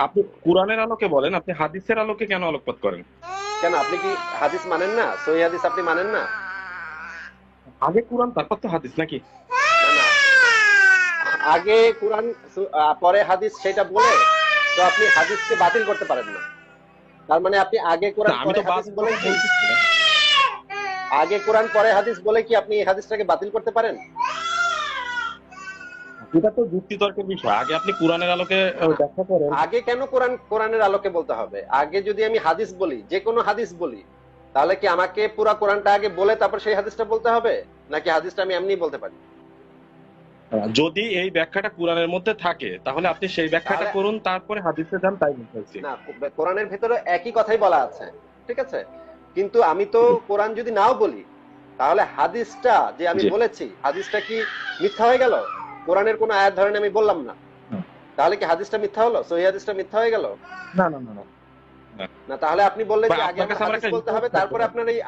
আপনি কোরআনের আলোকে বলেন, আপনি হাদিসের আলোকে কেন আলোকপাত করেন? কেন আপনি কি হাদিস মানেন না? সহি হাদিস আপনি মানেন না? আগে কোরআন তারপর তো হাদিস নাকি? না না, আগে কোরআন পরে হাদিস সেটা বলে তো আপনি হাদিসকে বাতিল করতে পারেন না। তার মানে আপনি আগে কোরআন আমি পরে তো হাদিস বাদ বলে কি, বলতেছি না। আগে কোরআন পরে হাদিস বলে কি আপনি এই হাদিসটাকে বাতিল করতে পারেন? এটা তো যুক্তিতর্কের বিষয়। আগে আপনি কোরআনের আলোকে না না, ব্যাখ্যা করেন। আগে কেন কোরআনের আলোকে বলতে হবে? আগে যদি আমি হাদিস বলি, যে কোনো হাদিস বলি, তাহলে কি আমাকে পুরা কোরআনটা আগে বলে তারপর সেই হাদিসটা বলতে হবে, নাকি হাদিসটা আমি এমনি বলতে পারি? যদি এই ব্যাখ্যাটা কোরআনের মধ্যে থাকে তাহলে আপনি সেই ব্যাখ্যাটা তাহলে করুন, তারপরে হাদিসে যান, তাই বলছি। না, কোরআনের ভেতরে একই কথাই বলা আছে, ঠিক আছে, কিন্তু আমি তো কোরআন যদি নাও বলি, তাহলে হাদিসটা যে আমি জি। বলেছি, হাদিসটা কি মিথ্যা হয়ে গেল? কোরআনের কোন আয়াত ধরেন আমি বললাম না, তাহলে কি হাদিসটা মিথ্যা হলো? সহি হাদিসটা মিথ্যা হয়ে গেল? না না না না। না, তাহলে আপনি বললেন ভাই, যে আগে আপনার আমার কাছে আমার হাদিস একটা বলতে হবে, রিকোয়েস্ট থাকবে তারপরে ভাই। আপনার এই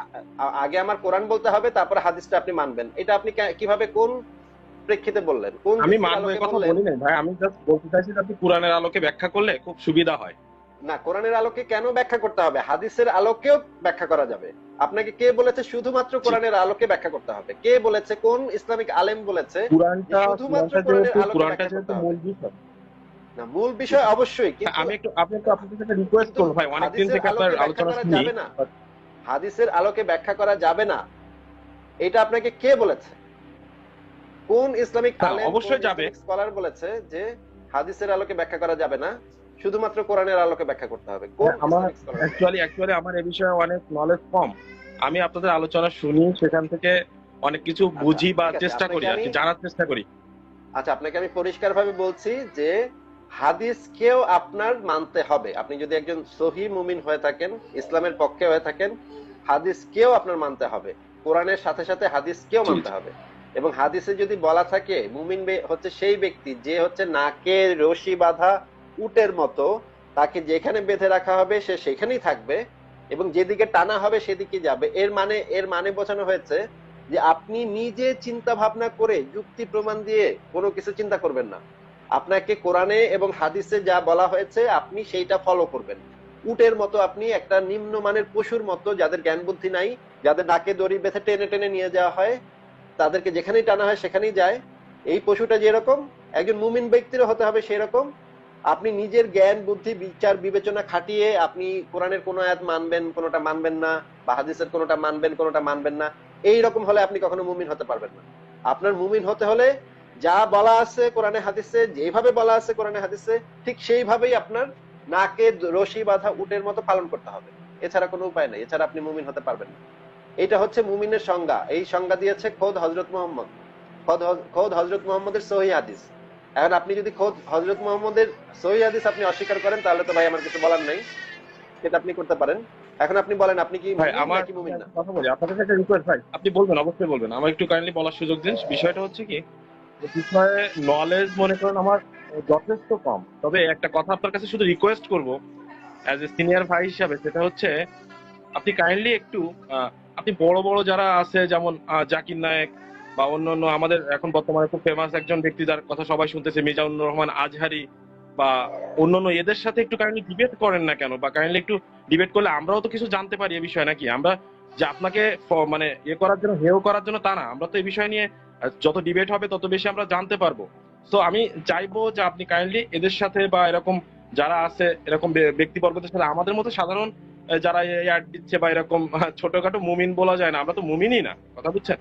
আগে আমার কোরআন বলতে হবে, তারপরে হাদিসটা আপনি মানবেন, এটা আপনি কিভাবে, কোন প্রেক্ষিতে বললেন, কোন আমি যুক্তির মানবো এই আলোকে কথা বললেন? বলি নাই ভাই, আমি জাস্ট বলতে চাইছি যে আপনি কোরআনের আলোকে ব্যাখ্যা করলে খুব সুবিধা হয়। না, কোরআনের আলোকে কেন ব্যাখ্যা করতে হবে? হাদিসের আলোকেও ব্যাখ্যা করা যাবে। আপনাকে কে বলেছে শুধুমাত্র জি। কোরআনের আলোকে ব্যাখ্যা করতে হবে? কে বলেছে, কোন ইসলামিক আলেম বলেছে যে শুধুমাত্র কোরআনের আলোকে কোরআনটা ব্যাখ্যা করতে যেহেতু হবে? মূল বিষয়। না, মূল বিষয় অবশ্যই, হ্যাঁ, কিন্তু আমি একটু আপনাদের সাথে রিকোয়েস্ট কিন্তু করবো ভাই, অনেকদিন হাদিসের থেকে আপনার আলোকে ব্যাখ্যা আলোচনা করা শুনি। যাবে না, হাদিসের আলোকে ব্যাখ্যা করা যাবে না, এটা আপনাকে কে বলেছে? কোন ইসলামিক হ্যাঁ, আলেম, কোন অবশ্যই যাবে। ইসলামিক স্কলার বলেছে যে হাদিসের আলোকে ব্যাখ্যা করা যাবে না, শুধুমাত্র কোরআনের আলোকে ব্যাখ্যা করতে হবে? কোন আমার ইসলামিক স্কলার বলেছে? অ্যাকচুয়ালি আমার এই বিষয়ে অনেক নলেজ কম। আমি আপনাদের আলোচনা শুনি, সেখান থেকে অনেক কিছু আচ্ছা, বুঝি বা ঠিক আছে, চেষ্টা করি আপনাকে আর আমি কি, জানার চেষ্টা করি। আচ্ছা, আপনাকে আমি পরিষ্কারভাবে বলছি যে হাদিসকেও আপনার মানতে হবে। আপনি যদি একজন সহি মুমিন হয়ে থাকেন, ইসলামের পক্ষে হয়ে থাকেন, হাদিসকেও আপনার মানতে হবে। কোরআনের সাথে সাথে হাদিসকেও জি মানতে জি। হবে। এবং হাদিসে যদি বলা থাকে মুমিন হচ্ছে সেই ব্যক্তি যে হচ্ছে নাকে রশি বাঁধা উটের মতো, তাকে যেখানে বেঁধে রাখা হবে সে সেখানেই থাকবে এবং যেদিকে টানা হবে সেদিকে যাবে, এর মানে বোঝানো হয়েছে যে আপনি নিজে চিন্তা ভাবনা করে যুক্তি প্রমাণ দিয়ে কোনো কিছু চিন্তা করবেন না। আপনাকে কোরআনে এবং হাদিসে যা বলা হয়েছে আপনি সেইটা ফলো করবেন। উটের মতো, আপনি একটা নিম্নমানের পশুর মতো, যাদের জ্ঞান বুদ্ধি নাই, যাদের নাকে দড়ি বেঁধে টেনে টেনে নিয়ে যাওয়া হয়, তাদেরকে যেখানেই টানা হয় সেখানেই যায়। এই পশুটা যেরকম, একজন মুমিন ব্যক্তিরও হতে হবে সেই রকম। আপনি নিজের জ্ঞান বুদ্ধি বিচার বিবেচনা খাটিয়ে আপনি কোরআনের কোন আয়াত মানবেন, কোনটা মানবেন না, বা হাদিসের কোনটা মানবেন, কোনটা মানবেন না, এই রকম হলে আপনি কখনো মুমিন হতে পারবেন না। আপনার মুমিন হতে হলে যা বলা আছে কোরআনে হাদিসে, যেভাবে বলা আছে কোরআনে হাদিসে, ঠিক সেইভাবেই আপনার নাকে রশি বাঁধা উটের মতো পালন করতে হবে। এছাড়া কোনো উপায় নেই, এছাড়া আপনি মুমিন হতে পারবেন না। এটা হচ্ছে মুমিনের সংজ্ঞা। এই সংজ্ঞা দিয়েছে খোদ হযরত মুহাম্মদ, খোদ হযরত মুহাম্মদের সহিহ হাদিস। এখন আপনি যদি খোদ হযরত মুহাম্মদের সহিহ হাদিস আপনি অস্বীকার করেন, তাহলে তো ভাই আমার কিছু বলার নাই, সেটা আপনি করতে পারেন। এখন আপনি বলেন, আপনি কি ভাই, মুমিন আমার নাকি মুমিন না? কথা বলি, আপনার কাছে একটা রিকোয়েস্ট ভাই, আপনি বলবেন, অবশ্যই বলবেন, আমার একটু কাইন্ডলি বলার সুযোগ দিন। বিষয়টা হচ্ছে কি, যে বিষয়ে নলেজ মনে করেন আমার যথেষ্ট কম। তবে একটা কথা আপনার কাছে শুধু রিকোয়েস্ট করব অ্যাজ এ সিনিয়র ভাই হিসাবে, সেটা হচ্ছে আপনি কাইন্ডলি একটু আপনি বড় বড় যারা আছে, যেমন জাকির নায়েক বা অন্যান্য আমাদের এখন বর্তমানে খুব ফেমাস একজন ব্যক্তি যার কথা সবাই শুনতেছে, মিজানুর রহমান আজহারি বা অন্যান্য, এদের সাথে একটু কাইন্ডলি ডিবেট করেন না কেন? বা কাইন্ডলি একটু ডিবেট করলে আমরাও তো কিছু জানতে পারি এই বিষয়ে, নাকি? আমরা যে আপনাকে মানে ইয়ে করার জন্য, হেয় করার জন্য তা না, আমরা তো এই বিষয় নিয়ে যত ডিবেট হবে তত বেশি আমরা জানতে পারবো। তো আমি চাইবো যে আপনি কাইন্ডলি এদের সাথে বা এরকম যারা আছে, এরকম ব্যক্তিবর্গদের সাথে, আমাদের মতো সাধারণ যারা অ্যাড দিচ্ছে বা এরকম ছোটখাটো মুমিন বলা যায় না, আমরা তো মুমিনই না, কথা বুঝছেন?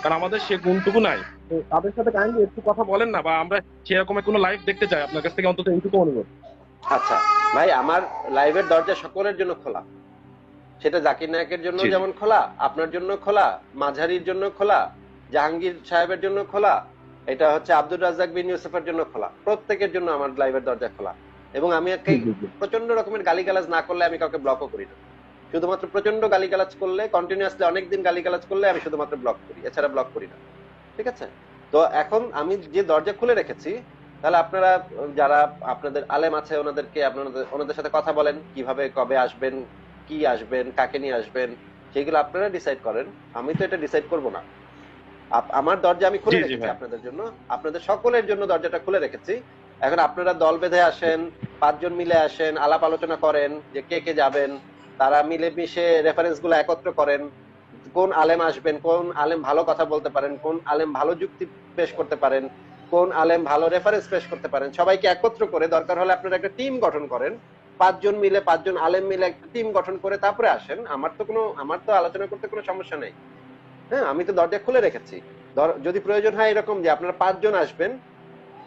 কারণ আমাদের সে গুণটুকু নাই। তো তাদের সাথে কাইন্ডলি একটু কথা বলেন না, বা আমরা সেরকম কোনো লাইভ দেখতে চাই আপনার কাছ থেকে, অন্তত এইটুকু অনুরোধ। আচ্ছা ভাই, আমার লাইভের দরজা সকলের জন্য খোলা। সেটা জাকির নায়কের জন্য জি জি। যেমন খোলা, আপনার জন্য খোলা, মাঝারির জন্য খোলা, জাহাঙ্গীর সাহেবের জন্য খোলা, এটা হচ্ছে আব্দুর রাজ্জাক বিন ইউসুফের জন্য খোলা। প্রত্যেকের জন্য আমার লাইভের দরজা খোলা। এবং আমি জি জি জি। প্রচন্ড রকমের গালিগালাজ না করলে আমি কাউকে ব্লকও করি না। শুধুমাত্র প্রচন্ড গালিগালাজ করলে, কন্টিনিউয়াসলি অনেকদিন গালিগালাজ করলে আমি শুধুমাত্র ব্লক করি, এছাড়া ব্লক করি না। ঠিক আছে? তো এখন আমি যে দরজা খুলে রেখেছি, তাহলে আপনারা যারা আপনাদের আলেম আছে ওনাদের সাথে কথা বলেন, কিভাবে কবে আসবেন, কি আসবেন, কাকে নিয়ে আসবেন, সেগুলো আপনারা ডিসাইড করেন। আমি তো এটা ডিসাইড করব না। আমার দরজা আমি খুলে জি জি রেখেছি ভাই। আপনাদের জন্য, আপনাদের সকলের জন্য দরজাটা খুলে রেখেছি। এখন আপনারা দল বেঁধে আসেন, 5 জন মিলে আসেন, আলাপ আলোচনা করেন যে কে কে যাবেন, তারা মিলে মিশে রেফারেন্স গুলো একত্র করেন, কোন আলেম আসবেন, কোন আলেম ভালো কথা বলতে পারেন, কোন আলেম ভালো যুক্তি পেশ করতে পারেন, কোন আলেম ভালো রেফারেন্স পেশ করতে পারেন, সবাইকে একত্র করে দরকার হলে আপনারা একটা টিম গঠন করেন। 5 জন মিলে, 5 জন আলেম মিলে একটা টিম গঠন করে তারপরে আসেন। আমার তো আলোচনা করতে কোনো সমস্যা নেই। হ্যাঁ, আমি তো দরজা খুলে রেখেছি। যদি প্রয়োজন হয় এরকম যে আপনারা 5 জন আসবেন,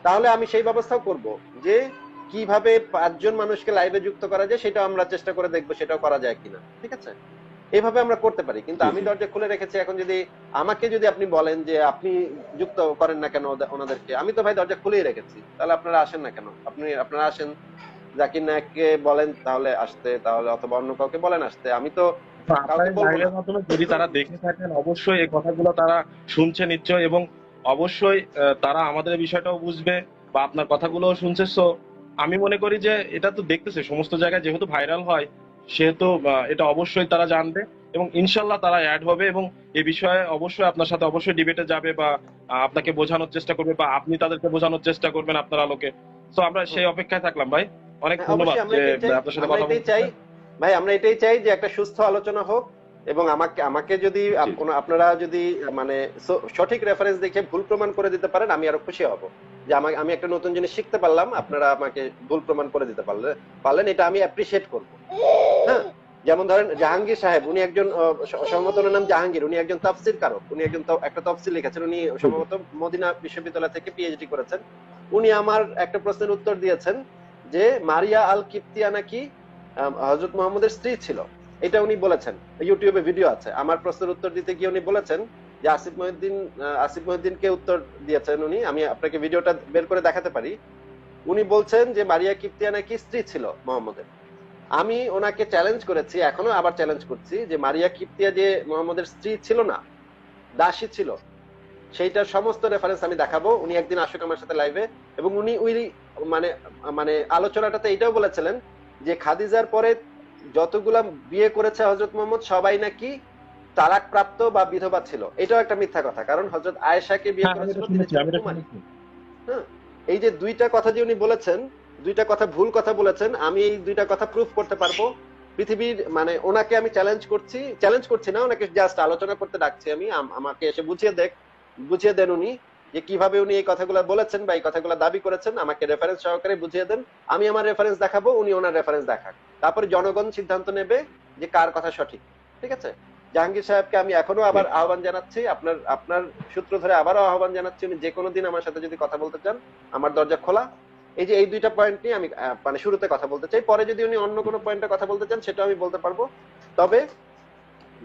তাহলে আমি সেই ব্যবস্থাও করব যে কিভাবে 5 জন মানুষকে লাইভে যুক্ত করা যায় সেটা আমরা চেষ্টা করে দেখবো, সেটাও করা যায় কিনা। ঠিক আছে, এইভাবে আমরা করতে পারি। কিন্তু আমি দরজা খুলে রেখেছি। এখন যদি আপনি বলেন যে আপনি যুক্ত করেন না কেন ওনাদেরকে, আমি তো ভাই দরজা খুলেই রেখেছি। তাহলে আপনারা আসেন না কেন? আপনারা আসেন, জাকির নায়ককে বলেন তাহলে আসতে, তাহলে অথবা অন্য কাউকে বলেন আসতে। আমি তো কাউকে আপনার বলবো না। লাইভের মাধ্যমে যদি তারা দেখে থাকেন, অবশ্যই এই কথাগুলো তারা শুনছে নিশ্চয়, এবং অবশ্যই তারা আমাদের এই বিষয়টাও বুঝবে বা আপনার কথাগুলোও শুনছে। সো আমি মনে করি যে এটা তো দেখতেছে সমস্ত জায়গায়, যেহেতু ভাইরাল হয় সেহেতু এটা অবশ্যই তারা জানবে, এবং ইনশাল্লাহ তারা অ্যাড হবে, এবং এই বিষয়ে অবশ্যই আপনার সাথে অবশ্যই ডিবেটে যাবে, বা আপনাকে বোঝানোর চেষ্টা করবে, বা আপনি তাদেরকে বোঝানোর চেষ্টা করবেন আপনার আলোকে। তো আমরা হুম। সেই অপেক্ষায় থাকলাম ভাই। অনেক হ্যাঁ, ধন্যবাদ অবশ্যই আমরা যে এটাই চাই। আপনার সাথে আমরা কথা এটাই বলতে। চাই ভাই, আমরা এটাই চাই যে একটা সুস্থ আলোচনা হোক। এবং আমাকে আমাকে যদি জি। আপনারা যদি মানে সঠিক রেফারেন্স দেখে ভুল প্রমাণ করে দিতে পারেন, আমি আরো খুশি হব যে আমি একটা নতুন জিনিস শিখতে পারলাম, আপনারা আমাকে ভুল প্রমাণ করে দিতে পারলেন, এটা আমি অ্যাপ্রিসিয়েট করব। হ্যাঁ, যেমন ধরেন জাহাঙ্গীর সাহেব, উনি একজন সম্ভবত ওনার নাম জাহাঙ্গীর, উনি একজন তাফসির কারক, উনি একজন একটা তাফসির লিখেছেন, উনি জি। সম্ভবত মদিনা বিশ্ববিদ্যালয় থেকে পিএইচডি করেছেন। উনি আমার একটা প্রশ্নের উত্তর দিয়েছেন যে মারিয়া আল কিপ্তিয়া নাকি হযরত মুহাম্মদের স্ত্রী ছিল। এটা উনি বলেছেন, ইউটিউবে ভিডিও আছে। আমার প্রশ্নের উত্তর দিতে গিয়ে উনি বলেছেন যে আসিফ মহিউদ্দিনকে উত্তর দিয়েছেন উনি। আমি আপনাকে ভিডিওটা বের করে দেখাতে পারি। উনি বলছেন যে মারিয়া কিপ্তিয়া নাকি স্ত্রী ছিল মুহাম্মদের। আমি ওনাকে চ্যালেঞ্জ করেছি, এখনো আবার চ্যালেঞ্জ করছি যে মারিয়া কিপ্তিয়া যে মুহাম্মদের স্ত্রী ছিল না, দাসী ছিল, সেইটার সমস্ত রেফারেন্স আমি দেখাবো। উনি একদিন আসুক আমার সাথে লাইভে, এবং উনি মানে মানে আলোচনাটাতে এটাও বলেছিলেন যে খাদিজার পরে যতগুলা বিয়ে করেছে হযরত মুহাম্মদ সবাই নাকি তালাক প্রাপ্ত বা বিধবা ছিল। এটাও একটা মিথ্যা কথা, কারণ হযরত আয়েশাকে বিয়ে হ্যাঁ, আমি করেছিল, এটা তিনি শুনেছি, ছিলেন আমি এটা কুমারী। শুনেছি। হ্যাঁ, এই যে দুইটা কথা যে উনি বলেছেন, দুইটা কথা ভুল কথা বলেছেন, আমি এই দুইটা কথা প্রুফ করতে পারবো। পৃথিবীর মানে ওনাকে আমি চ্যালেঞ্জ করছি না, ওনাকে জাস্ট আলোচনা করতে ডাকছি আমি। আমাকে এসে বুঝিয়ে দেন উনি যে কিভাবে উনি এই কথাগুলো বলেছেন বা এই কথাগুলো দাবি করেছেন। আমাকে রেফারেন্স সহকারে বুঝিয়ে দেন, আমি আমার রেফারেন্স দেখাবো, উনি ওনার রেফারেন্স দেখাক। তারপরে জনগণ সিদ্ধান্ত নেবে যে কার কথা সঠিক। ঠিক আছে, জাহাঙ্গীর সাহেবকে আমি এখনো আবার আহ্বান জানাচ্ছি, আপনার আপনার সূত্র ধরে আবারও আহ্বান জানাচ্ছি, উনি যে কোনো দিন আমার সাথে যদি কথা বলতে চান, আমার দরজা খোলা। এই যে এই দুইটা পয়েন্ট নিয়ে আমি মানে শুরুতে কথা বলতে চাই। পরে যদি উনি অন্য কোনো পয়েন্টে কথা বলতে চান সেটা আমি বলতে পারবো। তবে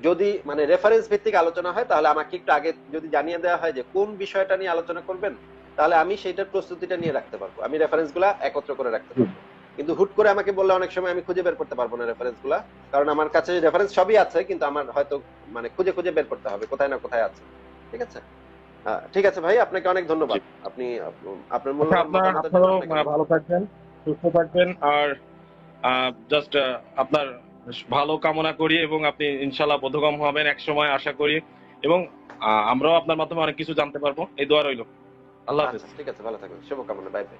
যদি মানে রেফারেন্স ভিত্তিক আলোচনা হয়, তাহলে আমাকে একটু আগে যদি জানিয়ে দেওয়া হয় যে কোন বিষয়টা নিয়ে আলোচনা করবেন, তাহলে আমি সেইটার প্রস্তুতিটা নিয়ে রাখতে পারবো, আমি রেফারেন্স গুলা একত্র করে রাখতে পারবো। কিন্তু হুট করে আমাকে বললে অনেক সময় আমি খুঁজে বের করতে পারবো না রেফারেন্স গুলা, কারণ আমার কাছে রেফারেন্স সবই আছে, কিন্তু আমার হয়তো মানে খুঁজে খুঁজে বের করতে হবে কোথায় না কোথায় আছে। ঠিক আছে, ঠিক আছে ভাই, আপনাকে অনেক ধন্যবাদ। আপনি আপনার আচ্ছা, মূল্যবান মতামতের জন্য আপনারও আপনাকে ভালো থাকবেন, সুস্থ থাকবেন, আর জাস্ট আপনার ভালো কামনা করি, এবং আপনি ইনশাল্লাহ বোধগম্য হবেন এক সময় আশা করি, এবং আমরাও আপনার মাধ্যমে অনেক কিছু জানতে পারবো। এই দোয়া রইল। আল্লাহ হাফেজ। আচ্ছা, ঠিক আছে, ভালো থাকবেন, শুভকামনা, বাই বাই।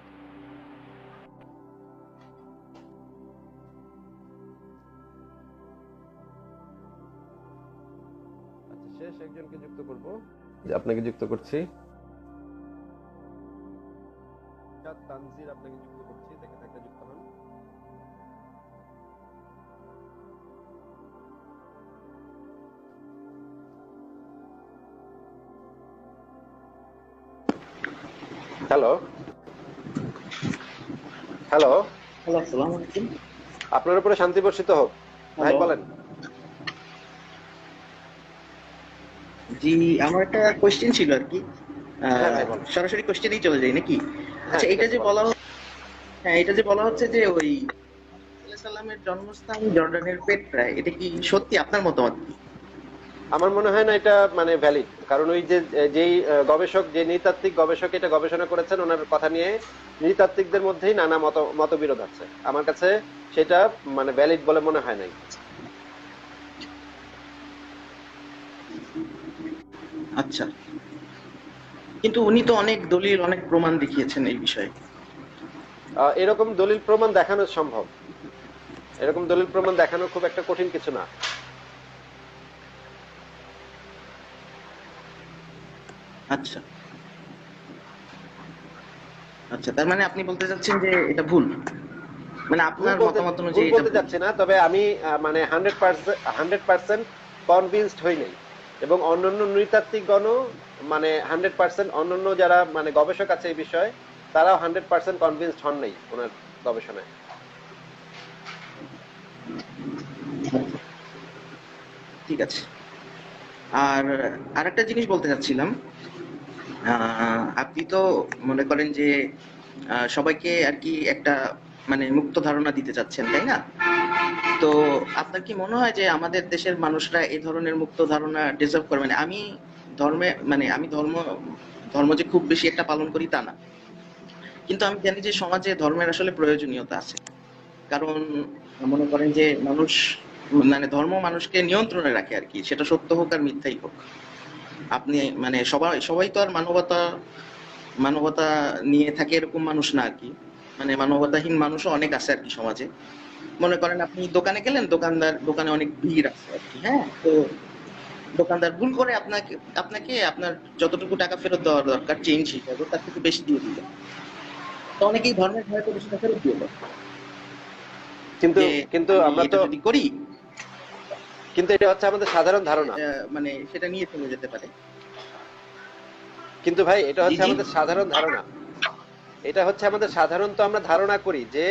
আচ্ছা, শেষ একজনকে যুক্ত করব, আপনাকে যুক্ত করছি। তানজির, আপনাকে যুক্ত করছি, দেখে থাকলে যুক্ত হন। হ্যালো হ্যালো, হ্যালো, আসসালামু আলাইকুম। আপনার উপরে শান্তি বর্ষিত হোক। ভাই হ্যালো। বলেন। জি, আমার একটা কোশ্চেন ছিল আর কি। হ্যাঁ ভাই বলেন। সরাসরি কোশ্চেনেই চলে যাই নাকি? হ্যাঁ, আচ্ছা, ঠিক এটা আছে, যে বলেন। বলা হ্যাঁ, এটা যে বলা হচ্ছে যে ওই সাল্লামের জন্মস্থান জর্ডানের পেট্রায়, এটা কি সত্যি? আপনার মতামত কি? আমার মনে হয় না এটা মানে ভ্যালিড, কারণ ওই যে যেই গবেষক, যে নৃতাত্ত্বিক গবেষক এটা গবেষণা করেছেন, ওনার কথা নিয়ে নৃতাত্ত্বিকদের মধ্যেই নানা মতবিরোধ আছে। আমার কাছে সেটা মানে ভ্যালিড বলে মনে হয় নাই। আচ্ছা, কিন্তু উনি তো অনেক দলিল, অনেক প্রমাণ দেখিয়েছেন এই বিষয়ে। এরকম দলিল প্রমাণ দেখানো সম্ভব, এরকম দলিল প্রমাণ দেখানো খুব একটা কঠিন কিছু না। আচ্ছা আচ্ছা, তার মানে আপনি বলতে চাচ্ছেন যে এটা ভুল, মানে আপনার মতামত অনুযায়ী ভুল এটা বলতে ভুল। যাচ্ছি না, তবে আমি মানে 100% কনভিন্সড হই নাই। এবং অন্যান্য নৃতাত্ত্বিকগণও মানে 100% অন্যান্য যারা মানে গবেষক আছে এই বিষয়ে, তারাও 100% কনভিন্সড হন নাই ওনার গবেষণায়। ঠিক আছে। আর আরেকটা জিনিস বলতে চাচ্ছিলাম, আপনি তো মনে করেন যে সবাইকে আর কি একটা মানে মুক্ত ধারণা দিতে চাচ্ছেন, তাই না? তো আপনার কি মনে হয় যে আমাদের দেশের মানুষরা এই ধরনের মুক্ত ধারণা ডিজার্ভ করে? মানে আমি আমি ধর্ম ধর্ম যে খুব বেশি একটা পালন করি তা না, কিন্তু আমি জানি যে সমাজে ধর্মের আসলে প্রয়োজনীয়তা আছে। কারণ মনে করেন যে মানুষ মানে ধর্ম মানুষকে নিয়ন্ত্রণে রাখে আর কি, সেটা সত্য হোক আর মিথ্যাই হোক। আপনি মানে সবাই সবাই তো আর মানবতা মানবতা নিয়ে থাকে এরকম মানুষ না আর কি। মানে মানবতাহীন মানুষও অনেক আছে আর কি সমাজে। মনে করেন আপনি দোকানে গেলেন, দোকানে অনেক ভিড় আছে আর কি, হ্যাঁ? তো দোকানদার ভুল করে আপনাকে আপনাকে আপনার যতটুকু টাকা ফেরত দেওয়া দরকার চেঞ্জ হিসাবে তার থেকে বেশি দিয়ে দিলেন। তো অনেকেই ধর্মের ভয়ে করে সেটা ফেরত দিয়ে দেয় কিন্তু যে কিন্তু আমি আমরা এটা তো, যদি করি কিন্তু এটা হচ্ছে আমাদের সাধারণ ধারণা। মানে সেটা নিয়ে চলে যেতে পারে। কিন্তু ভাই এটা জি হচ্ছে জি। আমাদের সাধারণ ধারণা, এটা হচ্ছে আমাদের সাধারণত আমরা ধারণা করি যে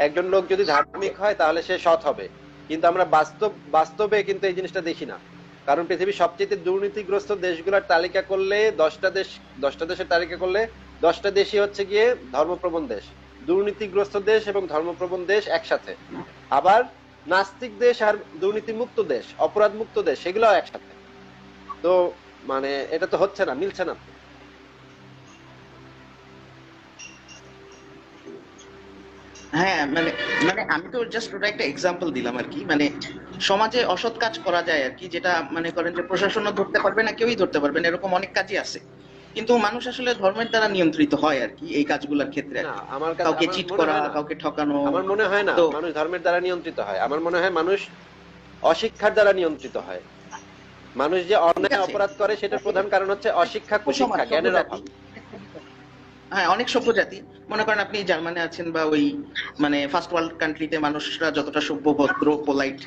একজন লোক যদি ধার্মিক হয় তাহলে সে সৎ হবে। কিন্তু আমরা বাস্তবে কিন্তু এই জিনিসটা দেখি না। কারণ পৃথিবীর সবচেয়ে দুর্নীতিগ্রস্ত দেশগুলোর তালিকা করলে 10টা দেশের তালিকা করলে 10টা দেশই হচ্ছে গিয়ে ধর্মপ্রবণ দেশ। দুর্নীতিগ্রস্ত দেশ এবং ধর্মপ্রবণ দেশ একসাথে। আবার নাস্তিক দেশ আর দুর্নীতিমুক্ত দেশ, অপরাধ মুক্ত দেশ, সেগুলোও একসাথে। তো মানে এটা তো হচ্ছে না, মিলছে না। হ্যাঁ মানে মানে আমি তো জাস্ট ওটা একটা এক্সাম্পল দিলাম আর কি। মানে সমাজে অসৎ কাজ করা যায় আর কি, যেটা মনে করেন যে প্রশাসনও ধরতে পারবে না, কেউই ধরতে পারবে না, এরকম অনেক কাজই আছে। কিন্তু মানুষ আসলে ধর্মের দ্বারা নিয়ন্ত্রিত হয় আর কি এই কাজগুলোর ক্ষেত্রে আর না, কি। আমার কাছে কাউকে আমার চিট মনে করা, হয় না, কাউকে ঠকানো। আমার মনে হয় না তো মানুষ ধর্মের দ্বারা নিয়ন্ত্রিত হয়। আমার মনে হয় মানুষ অশিক্ষার দ্বারা নিয়ন্ত্রিত হয়। মানুষ যে ঠিক অন্যায় আছে, অপরাধ করে সেটার প্রধান কারণ হচ্ছে অশিক্ষা, সমাজ কুশিক্ষা, সভ্য জ্ঞানের জাতি, অভাব। হ্যাঁ অনেক সভ্য জাতি। মনে করেন আপনি জার্মানে আছেন বা ওই মানে ফার্স্ট ওয়ার্ল্ড কান্ট্রিতে মানুষরা যতটা সভ্য, ভদ্র, পোলাইট,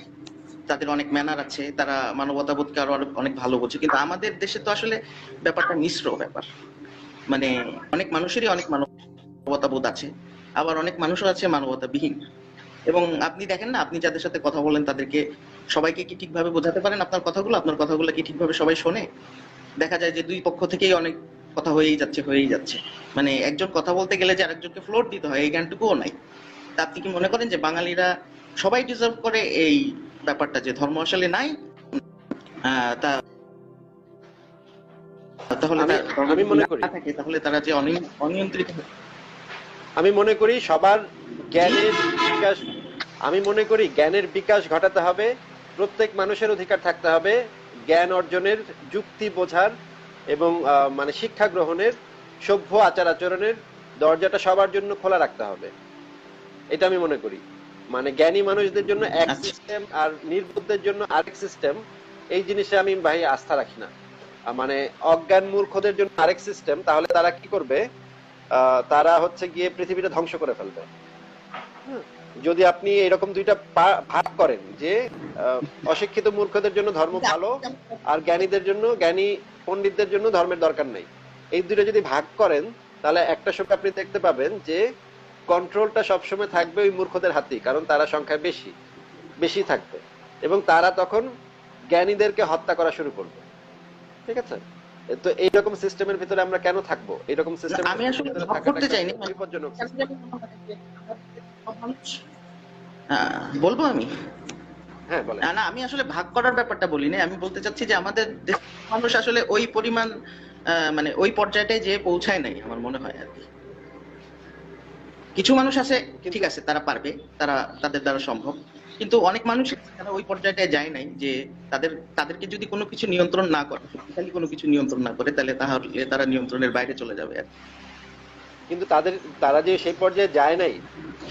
তাদের অনেক ম্যানার আছে, তারা মানবতাবোধকে আরো অনেক ভালো বোঝে। কিন্তু আমাদের দেশে তো আসলে ব্যাপারটা মিশ্র ব্যাপার। মানে অনেক মানুষেরই অনেক মানবতাবোধ আছে, আবার অনেক মানুষও আছে মানবতাবিহীন। এবং আপনি দেখেন না, আপনি যাদের সাথে কথা বলেন তাদেরকে সবাইকে কি ঠিকভাবে বোঝাতে পারেন আপনার কথাগুলো কি ঠিকভাবে সবাই শোনে? দেখা যায় যে দুই পক্ষ থেকেই অনেক কথা হয়েই যাচ্ছে। মানে একজন কথা বলতে গেলে যে আরেকজনকে ফ্লোর দিতে হয় এই জ্ঞানটুকুও নাই। তা আপনি কি মনে করেন যে বাঙালিরা সবাই ডিজার্ভ করে এই ব্যাপারটা যে ধর্ম আসলে নাই? তা তাহলে আমি তার ধর্ম আমি যদি মনে না করি, থাকে তাহলে তারা যে অনিয়ন্ত্রিত আমি মনে করি সবার জি জ্ঞানের বিকাশ, আমি মনে করি জ্ঞানের বিকাশ ঘটাতে হবে। প্রত্যেক মানুষের অধিকার থাকতে হবে জ্ঞান অর্জনের, যুক্তি বোঝার এবং মানে শিক্ষা গ্রহণের, সভ্য আচার আচরণের দরজাটা সবার জন্য খোলা রাখতে হবে। এটা আমি মনে করি। মানে জ্ঞানী মানুষদের জন্য এক আচ্ছা সিস্টেম আর নির্বুদ্ধদের জন্য আরেক সিস্টেম, এই জিনিসে আমি ভাই আস্থা রাখি না। মানে অজ্ঞান মূর্খদের জন্য আরেক সিস্টেম, তাহলে তারা কি করবে? তারা হচ্ছে গিয়ে পৃথিবীটা ধ্বংস করে ফেলবে। হুম। যদি আপনি এরকম দুইটা ভাগ করেন যে আহ, অশিক্ষিত মূর্খদের জন্য ধর্ম ভালো আর জ্ঞানীদের জন্য, জ্ঞানী পণ্ডিতদের জন্য ধর্মের দরকার নেই, এই দুটো যদি ভাগ করেন, তাহলে একটা সময় আপনি দেখতে পাবেন যে কন্ট্রোলটা সবসময় থাকবে ওই মূর্খদের হাতেই, কারণ তারা সংখ্যায় বেশি বেশি থাকবে এবং তারা তখন জ্ঞানীদেরকে হত্যা করা শুরু করবে। ঠিক আছে? তো এইরকম সিস্টেমের ভিতরে আমরা কেন থাকবো? এইরকম না, সিস্টেমের আমি আসলে ভিতরে ভাগ থাকাটা করতে একটা চাইনি। বিপজ্জনক কেন সিস্টেম। জানি মনে হয় যে আমাদের সব মানুষ, বলবো আমি? হ্যাঁ, বলেন। না আমি আসলে ভাগ করার ব্যাপারটা বলিনি, আমি বলতে চাচ্ছি যে আমাদের দেশের মানুষ আসলে ওই পরিমাণ মানে ওই পর্যায়টায় যে পৌঁছায় নাই আমার মনে হয় আর কি। কিছু মানুষ আছে, ঠিক কিন্তু আছে, তারা পারবে, তাদের দ্বারা সম্ভব। কিন্তু অনেক মানুষ আছে যারা ওই পর্যায়টায় যায় নাই, যে তাদেরকে যদি কোনো কিছু নিয়ন্ত্রণ না করে, শক্তিশালী কোনো কিছু নিয়ন্ত্রণ না করে, তাহলে তারা নিয়ন্ত্রণের বাইরে চলে যাবে আর কি। কিন্তু তারা যে সেই পর্যায়ে যায় নাই,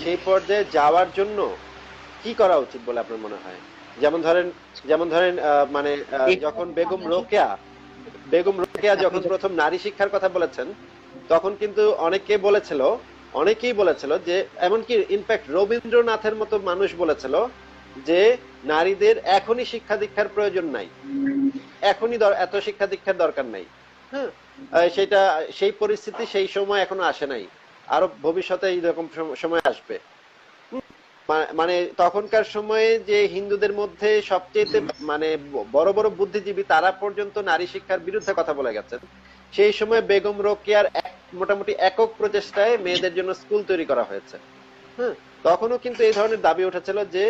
সেই পর্যায়ে যাওয়ার জন্য কি করা উচিত বলে আপনার মনে হয়? যেমন ধরেন মানে যখন বেগম রোকেয়া যখন প্রথম নারী শিক্ষার কথা বলেছেন, তখন কিন্তু অনেকেই বলেছিল যে, এমনকি ইনফ্যাক্ট রবীন্দ্রনাথের মতো মানুষ বলেছিল যে নারীদের এখনই শিক্ষা দীক্ষার প্রয়োজন নাই, এখনই এত শিক্ষা দীক্ষার দরকার নাই। হ্যাঁ, সেই পরিস্থিতি সেই সময় এখনো আসে নাই, আরো ভবিষ্যতে এইরকম সময় আসবে। মানে তখনকার সময়ে যে হিন্দুদের মধ্যে সবচেয়ে মানে বড় বড় বুদ্ধিজীবী, তারা পর্যন্ত নারী শিক্ষার বিরুদ্ধে কথা বলে গেছেন। সেই সময় বেগম রোকেয়ার মোটামুটি একক প্রচেষ্টায় মেয়েদের জন্য স্কুল তৈরি করা হয়েছে। হ্যাঁ, তখনও কিন্তু এই ধরনের দাবি উঠেছিল যে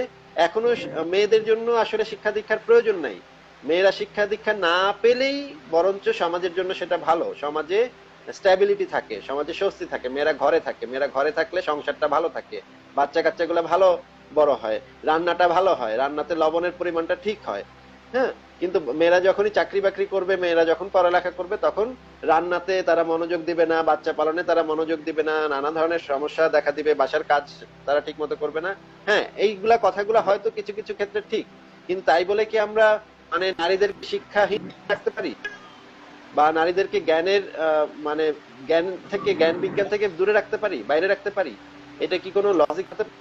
এখনো মেয়েদের জন্য আসলে শিক্ষা দীক্ষার প্রয়োজন নাই, মেয়েরা শিক্ষা দীক্ষা না পেলেই বরঞ্চ সমাজের জন্য সেটা ভালো, সমাজে স্ট্যাবিলিটি থাকে, সমাজে স্বস্তি থাকে, মেয়েরা ঘরে থাকলে সংসারটা ভালো থাকে, বাচ্চা কাচ্চাগুলো ভালো বড় হয়, রান্নাটা ভালো হয়, রান্নাতে লবণের পরিমাণটা ঠিক হয়। হ্যাঁ, কিন্তু মেয়েরা যখনই চাকরি বাকরি করবে, মেয়েরা যখন পড়ালেখা করবে, তখন রান্নাতে তারা মনোযোগ দিবে না, বাচ্চা পালনে তারা মনোযোগ দিবে না, নানা ধরনের সমস্যা দেখা দিবে, বাসার কাজ তারা ঠিক মতো করবে না। হ্যাঁ, এইগুলা কথাগুলো হয়তো কিছু কিছু ক্ষেত্রে ঠিক, কিন্তু তাই বলে কি আমরা মানে নারীদের শিক্ষাহীন রাখতে পারি, বা নারীদেরকে মানে জ্ঞান বিজ্ঞান থেকে দূরে রাখতে পারি, বাইরে রাখতে পারি? এটা কি কোনো লজিক হতে পারে?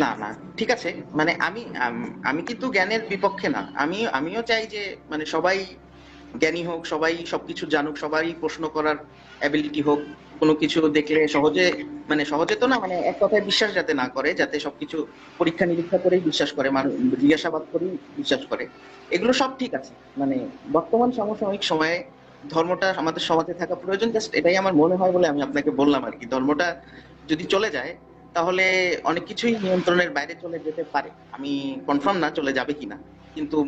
না না, ঠিক আছে। মানে আমি কিন্তু জ্ঞানের বিপক্ষে না। আমিও চাই যে মানে সবাই জ্ঞানী হোক, সবাই সবকিছু জানুক, সবারই প্রশ্ন করার অ্যাবিলিটি হোক, কোনো কিছু দেখলে সহজে তো না, মানে এক কথায় বিশ্বাস যাতে না করে, যাতে সবকিছু পরীক্ষা নিরীক্ষা করেই বিশ্বাস করে, মানুষ জিজ্ঞাসাবাদ করেই বিশ্বাস করে, এগুলো সব ঠিক আছে। মানে বর্তমান সমসাময়িক সময়ে ধর্মটা আমাদের সমাজে থাকা প্রয়োজন, জাস্ট এটাই আমার মনে হয় বলে আমি আপনাকে বললাম আর কি। ধর্মটা যদি চলে যায় তাহলে অনেক কিছুই নিয়ন্ত্রণের বাইরে চলে যেতে পারে। আমি কনফার্ম না চলে যাবে কিনা, কিন্তু